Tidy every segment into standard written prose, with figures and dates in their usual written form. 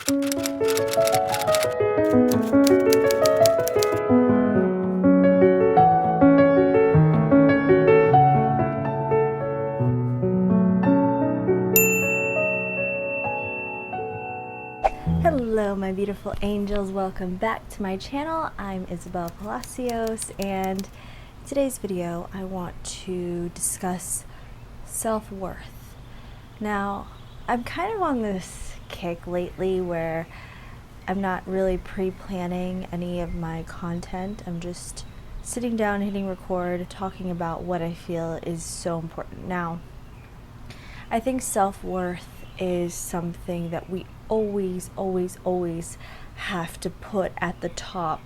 Hello my beautiful angels, welcome back to my channel. I'm Isabel Palacios, and in today's video I want to discuss self-worth. Now, I'm kind of on this kick lately where I'm not really pre-planning any of my content. I'm just sitting down, hitting record, talking about what I feel is so important. Now, I think self-worth is something that we always have to put at the top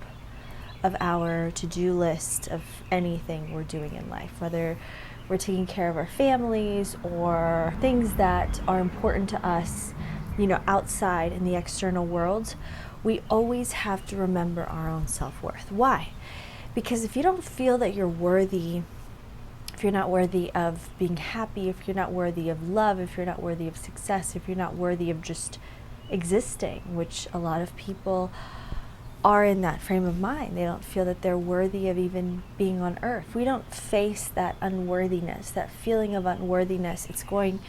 of our to-do list of anything we're doing in life, whether we're taking care of our families or things that are important to us, outside in the external world. We always have to remember our own self-worth. Why? Because if you don't feel that you're worthy, if you're not worthy of being happy, if you're not worthy of love, if you're not worthy of success, if you're not worthy of just existing, which a lot of people are in that frame of mind. They don't feel that they're worthy of even being on earth. If we don't face that unworthiness, that feeling of unworthiness, it's going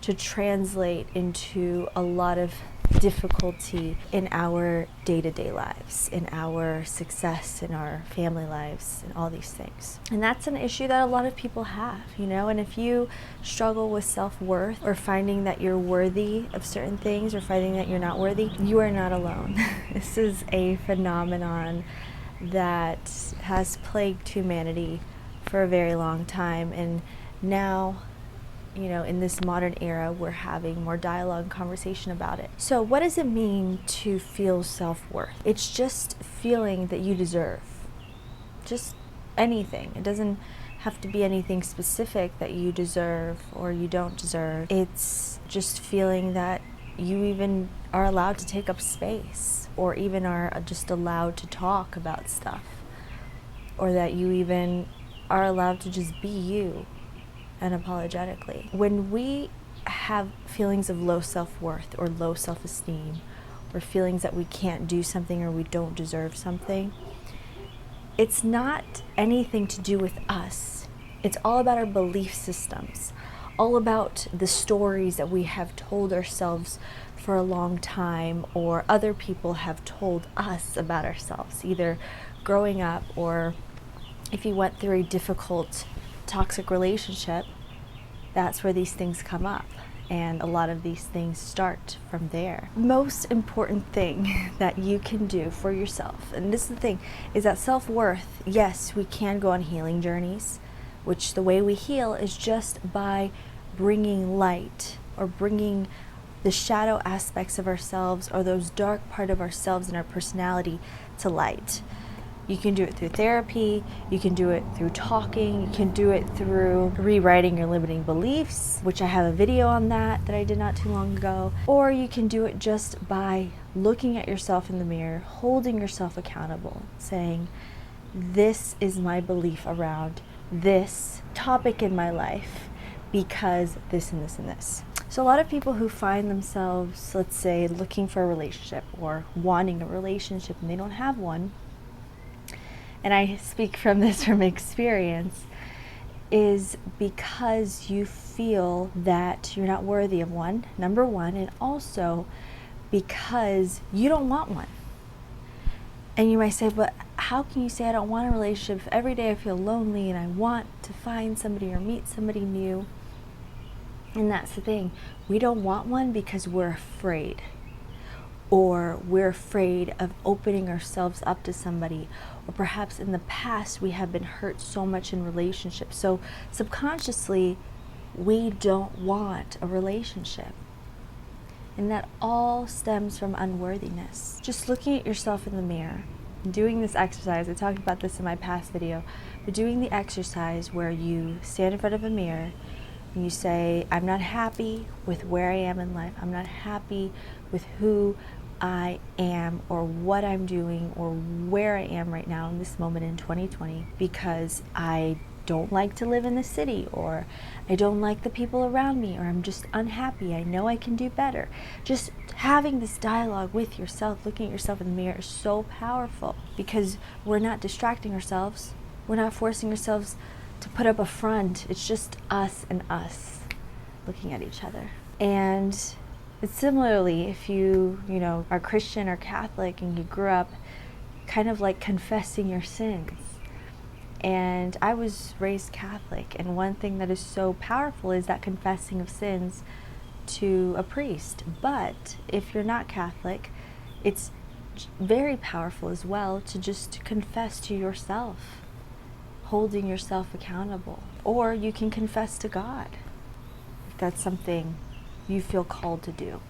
to translate into a lot of difficulty in our day-to-day lives, in our success, in our family lives, and all these things. And that's an issue that a lot of people have, and if you struggle with self-worth or finding that you're worthy of certain things or finding that you're not worthy, you are not alone. This is a phenomenon that has plagued humanity for a very long time, and now in this modern era, we're having more dialogue and conversation about it. So what does it mean to feel self-worth? It's just feeling that you deserve just anything. It doesn't have to be anything specific that you deserve or you don't deserve. It's just feeling that you even are allowed to take up space, or even are just allowed to talk about stuff, or that you even are allowed to just be you unapologetically. When we have feelings of low self-worth or low self-esteem, or feelings that we can't do something or we don't deserve something, it's not anything to do with us. It's all about our belief systems, all about the stories that we have told ourselves for a long time, or other people have told us about ourselves, either growing up or if you went through a difficult toxic relationship. That's where these things come up, and a lot of these things start from there. Most important thing that you can do for yourself, and this is the thing, is that self-worth, yes, we can go on healing journeys, which the way we heal is just by bringing light, or bringing the shadow aspects of ourselves, or those dark part of ourselves and our personality to light. You can do it through therapy, you can do it through talking, you can do it through rewriting your limiting beliefs, which I have a video on that I did not too long ago. Or you can do it just by looking at yourself in the mirror, holding yourself accountable, saying, this is my belief around this topic in my life because this and this and this. So a lot of people who find themselves, let's say, looking for a relationship or wanting a relationship and they don't have one, and I speak from this from experience, is because you feel that you're not worthy of one, number one, and also because you don't want one. And you might say, but how can you say I don't want a relationship if every day I feel lonely and I want to find somebody or meet somebody new? And that's the thing. We don't want one because we're afraid. Or we're afraid of opening ourselves up to somebody, or perhaps in the past we have been hurt so much in relationships, so subconsciously we don't want a relationship, and that all stems from unworthiness. Just looking at yourself in the mirror, doing this exercise, I talked about this in my past video, but doing the exercise where you stand in front of a mirror and you say, I'm not happy with where I am in life, I'm not happy with who I am or what I'm doing or where I am right now in this moment in 2020, because I don't like to live in the city, or I don't like the people around me, or I'm just unhappy. I know I can do better. Just having this dialogue with yourself, looking at yourself in the mirror, is so powerful because we're not distracting ourselves. We're not forcing ourselves to put up a front. It's just us and us looking at each other. And it's similarly, if you are Christian or Catholic and you grew up kind of like confessing your sins. And I was raised Catholic, and one thing that is so powerful is that confessing of sins to a priest. But if you're not Catholic, it's very powerful as well to just confess to yourself, holding yourself accountable. Or you can confess to God if that's something you feel called to do.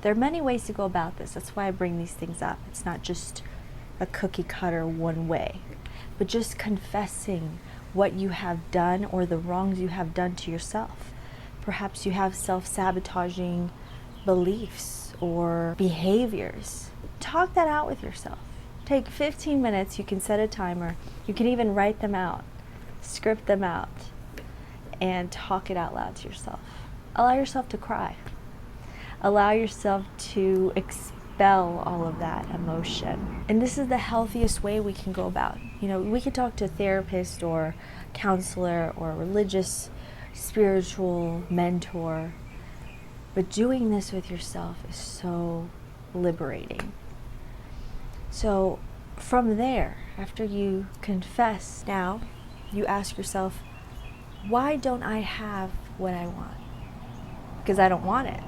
There are many ways to go about this. That's why I bring these things up. It's not just a cookie cutter one way, but just confessing what you have done or the wrongs you have done to yourself. Perhaps you have self-sabotaging beliefs or behaviors. Talk that out with yourself. Take 15 minutes. You can set a timer. You can even write them out, script them out, and talk it out loud to yourself. Allow yourself to cry. Allow yourself to expel all of that emotion. And this is the healthiest way we can go about. We can talk to a therapist or counselor or a religious, spiritual mentor, but doing this with yourself is so liberating. So from there, after you confess, now you ask yourself, why don't I have what I want? Because I don't want it.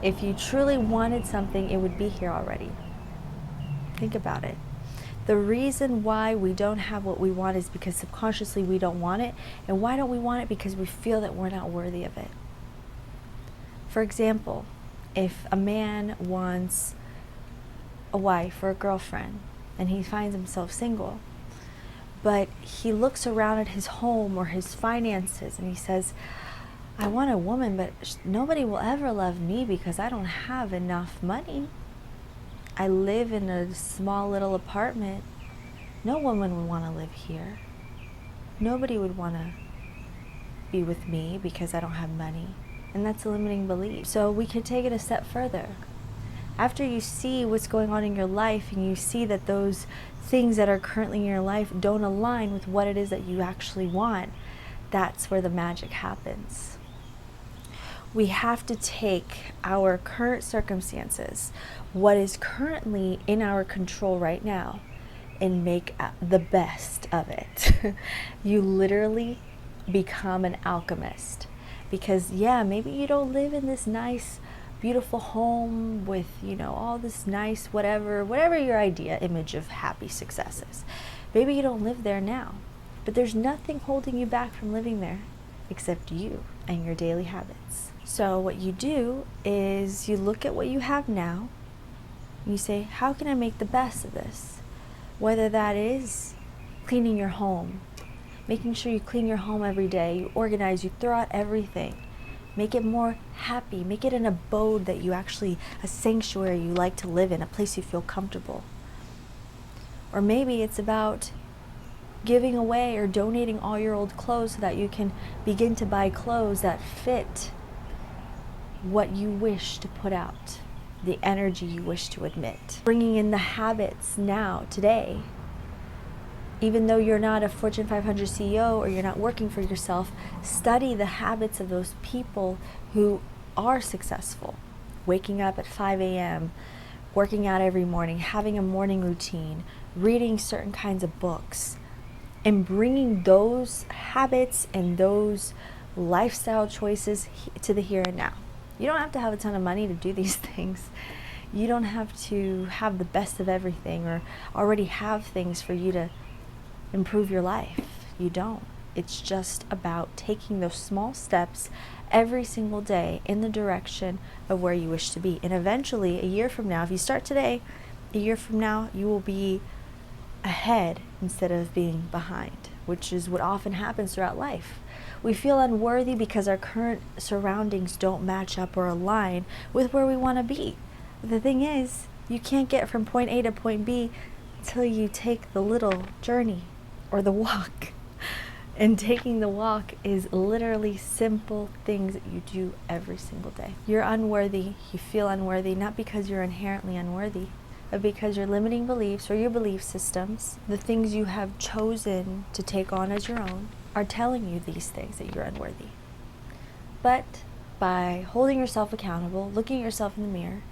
If you truly wanted something, it would be here already. Think about it. The reason why we don't have what we want is because subconsciously we don't want it. And why don't we want it? Because we feel that we're not worthy of it. For example, if a man wants a wife or a girlfriend and he finds himself single, but he looks around at his home or his finances and he says, I want a woman, but nobody will ever love me because I don't have enough money. I live in a small little apartment. No woman would want to live here. Nobody would want to be with me because I don't have money. And that's a limiting belief. So we could take it a step further. After you see what's going on in your life and you see that those things that are currently in your life don't align with what it is that you actually want, that's where the magic happens. We have to take our current circumstances, what is currently in our control right now, and make the best of it. You literally become an alchemist. Because maybe you don't live in this nice, beautiful home with, all this nice whatever your image of happy success is. Maybe you don't live there now. But there's nothing holding you back from living there except you and your daily habits. So what you do is you look at what you have now, and you say, how can I make the best of this? Whether that is cleaning your home, making sure you clean your home every day, you organize, you throw out everything. Make it more happy, make it an abode that you actually, a sanctuary you like to live in, a place you feel comfortable. Or maybe it's about giving away or donating all your old clothes so that you can begin to buy clothes that fit what you wish to put out, the energy you wish to emit. Bringing in the habits now, today. Even though you're not a Fortune 500 CEO or you're not working for yourself, study the habits of those people who are successful. Waking up at 5 a.m., working out every morning, having a morning routine, reading certain kinds of books, and bringing those habits and those lifestyle choices to the here and now. You don't have to have a ton of money to do these things. You don't have to have the best of everything or already have things for you to improve your life. You don't. It's just about taking those small steps every single day in the direction of where you wish to be. And eventually, a year from now, if you start today, a year from now, you will be ahead instead of being behind, which is what often happens throughout life. We feel unworthy because our current surroundings don't match up or align with where we want to be. The thing is, you can't get from point A to point B until you take the little journey or the walk. And taking the walk is literally simple things that you do every single day. You're unworthy, you feel unworthy, not because you're inherently unworthy, but because your limiting beliefs or your belief systems, the things you have chosen to take on as your own, are telling you these things that you're unworthy. But by holding yourself accountable, looking at yourself in the mirror,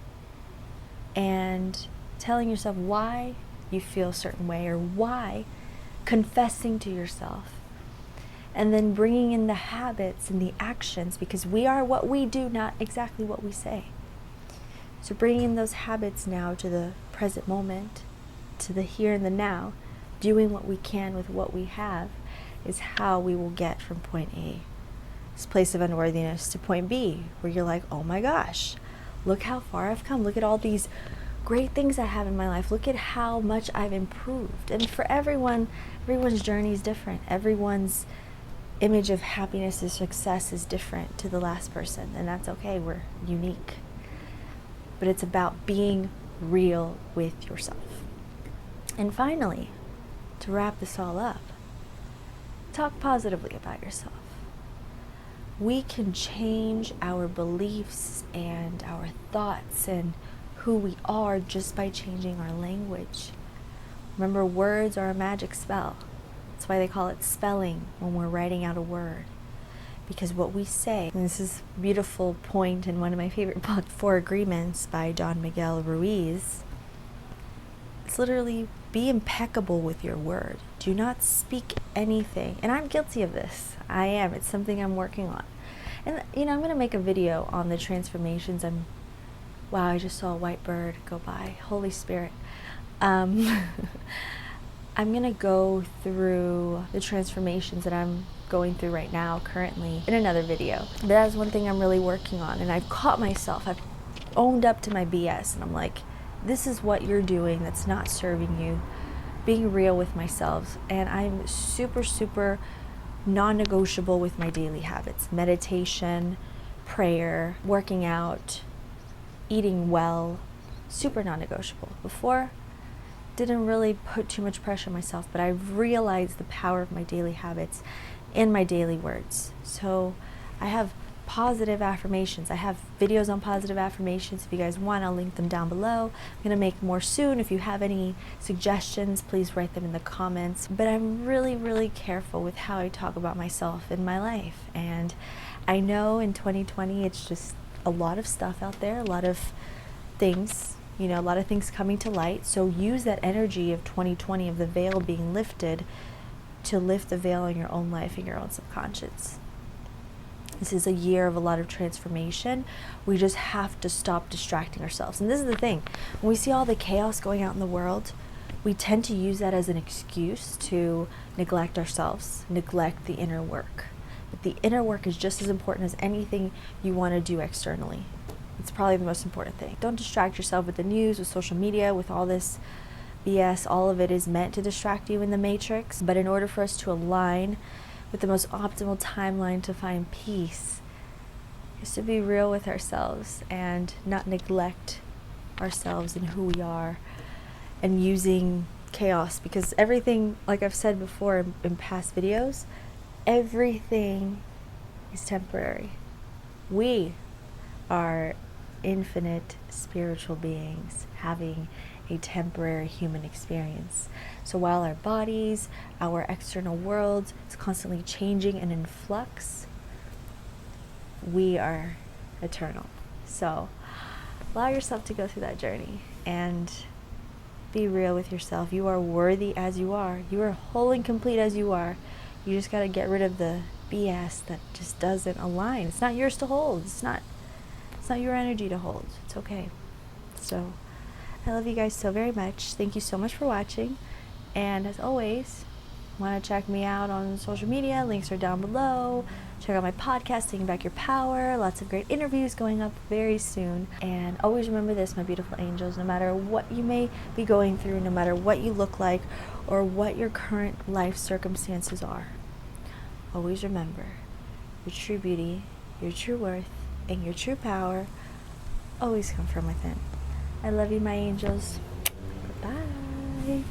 and telling yourself why you feel a certain way or why, confessing to yourself, and then bringing in the habits and the actions, because we are what we do, not exactly what we say. So bringing in those habits now to the present moment, to the here and the now, doing what we can with what we have, is how we will get from point A, this place of unworthiness, to point B, where you're like, oh my gosh, look how far I've come. Look at all these great things I have in my life. Look at how much I've improved. And for everyone's journey is different. Everyone's image of happiness and success is different to the last person, and that's okay. We're unique. But it's about being real with yourself. And finally, to wrap this all up, talk positively about yourself. We can change our beliefs and our thoughts and who we are just by changing our language. Remember, words are a magic spell. That's why they call it spelling when we're writing out a word. Because what we say, and this is a beautiful point in one of my favorite books, Four Agreements by Don Miguel Ruiz, it's literally be impeccable with your word. Do not speak anything. And I'm guilty of this. I am. It's something I'm working on. And I'm going to make a video on the transformations. Wow, I just saw a white bird go by. Holy Spirit. I'm going to go through the transformations that I'm going through right now, currently, in another video. But that's one thing I'm really working on. And I've caught myself. I've owned up to my BS. And I'm like, this is what you're doing that's not serving you. Being real with myself. And I'm super, super non-negotiable with my daily habits. Meditation, prayer, working out, eating well. Super non-negotiable. Before, didn't really put too much pressure on myself, but I've realized the power of my daily habits and my daily words. So I have positive affirmations. I have videos on positive affirmations. If you guys want, I'll link them down below. I'm going to make more soon. If you have any suggestions, please write them in the comments. But I'm really, really careful with how I talk about myself in my life. And I know in 2020, it's just a lot of stuff out there, a lot of things, a lot of things coming to light. So use that energy of 2020, of the veil being lifted, to lift the veil in your own life and your own subconscious. This is a year of a lot of transformation. We just have to stop distracting ourselves. And this is the thing. When we see all the chaos going out in the world, we tend to use that as an excuse to neglect ourselves, neglect the inner work. But the inner work is just as important as anything you want to do externally. It's probably the most important thing. Don't distract yourself with the news, with social media, with all this BS. All of it is meant to distract you in the matrix. But in order for us to align with the most optimal timeline to find peace, is to be real with ourselves and not neglect ourselves and who we are, and using chaos, because everything, like I've said before in past videos, everything is temporary. We are infinite spiritual beings having a temporary human experience. So while our bodies, our external world is constantly changing and in flux, we are eternal. So allow yourself to go through that journey and be real with yourself. You are worthy as you are. You are whole and complete as you are. You just got to get rid of the BS that just doesn't align. It's not yours to hold. It's not your energy to hold. It's okay. So I love you guys so very much. Thank you so much for watching. And as always, want to check me out on social media, links are down below. Check out my podcast, Taking Back Your Power. Lots of great interviews going up very soon. And always remember this, my beautiful angels, no matter what you may be going through, no matter what you look like, or what your current life circumstances are, always remember your true beauty, your true worth, and your true power always come from within. I love you, my angels. Bye.